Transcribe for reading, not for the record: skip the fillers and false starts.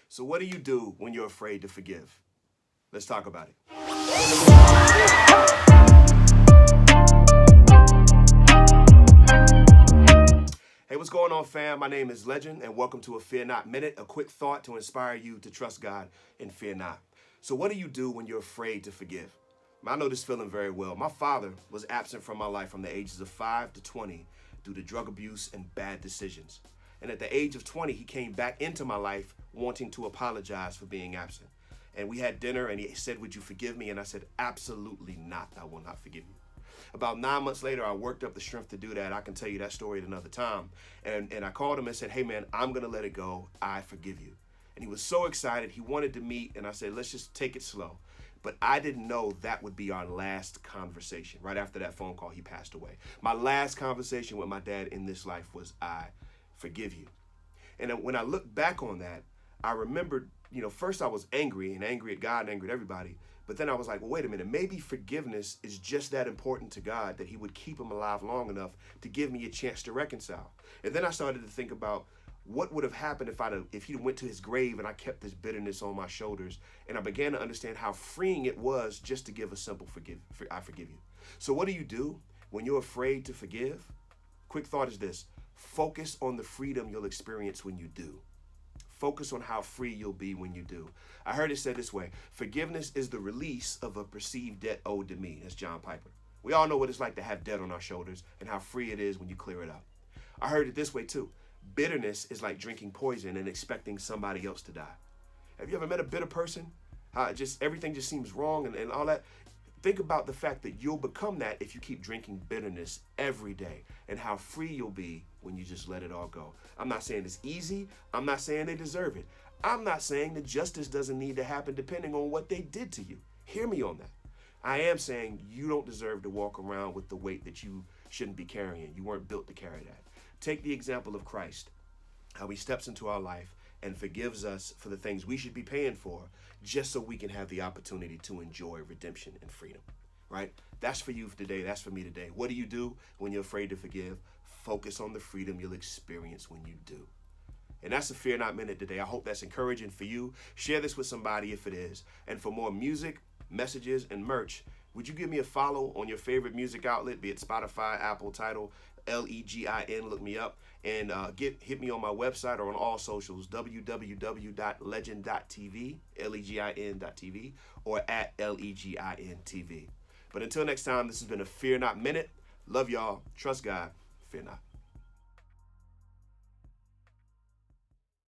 So what do you do when you're afraid to forgive? Let's talk about it. Hey, what's going on, fam? My name is Legin, and welcome to a Fear Not Minute, a quick thought to inspire you to trust God and fear not. So what do you do when you're afraid to forgive? I know this feeling very well. My father was absent from my life from the ages of 5 to 20 due to drug abuse and bad decisions. And at the age of 20, he came back into my life wanting to apologize for being absent. And we had dinner, and he said, "Would you forgive me?" And I said, "Absolutely not. I will not forgive you." About 9 months later, I worked up the strength to do that. I can tell you that story at another time. And I called him and said, "Hey, man, I'm going to let it go. I forgive you." And he was so excited. He wanted to meet, and I said, "Let's just take it slow." But I didn't know that would be our last conversation. Right after that phone call, he passed away. My last conversation with my dad in this life was, "I forgive you." And when I look back on that, I remembered, first I was angry at God and angry at everybody. But then I was like, well, wait a minute, maybe forgiveness is just that important to God that he would keep him alive long enough to give me a chance to reconcile. And then I started to think about what would have happened if he went to his grave and I kept this bitterness on my shoulders. And I began to understand how freeing it was just to give a simple I forgive you. So what do you do when you're afraid to forgive? Quick thought is this: focus on the freedom you'll experience when you do. Focus on how free you'll be when you do. I heard it said this way: forgiveness is the release of a perceived debt owed to me. That's John Piper. We all know what it's like to have debt on our shoulders and how free it is when you clear it up. I heard it this way too: bitterness is like drinking poison and expecting somebody else to die. Have you ever met a bitter person? How everything just seems wrong and all that? Think about the fact that you'll become that if you keep drinking bitterness every day, and how free you'll be when you just let it all go. I'm not saying it's easy. I'm not saying they deserve it. I'm not saying that justice doesn't need to happen depending on what they did to you. Hear me on that. I am saying you don't deserve to walk around with the weight that you shouldn't be carrying. You weren't built to carry that. Take the example of Christ, how he steps into our life and forgives us for the things we should be paying for, just so we can have the opportunity to enjoy redemption and freedom, right? That's for you today. That's for me today. What do you do when you're afraid to forgive? Focus on the freedom you'll experience when you do. And that's the Fear Not Minute today. I hope that's encouraging for you. Share this with somebody if it is. And for more music, messages, and merch, would you give me a follow on your favorite music outlet, be it Spotify, Apple, Tidal, Legin, look me up, and hit me on my website or on all socials, www.legin.tv, legin.tv, or at legintv. But until next time, this has been a Fear Not Minute. Love y'all. Trust God. Fear not.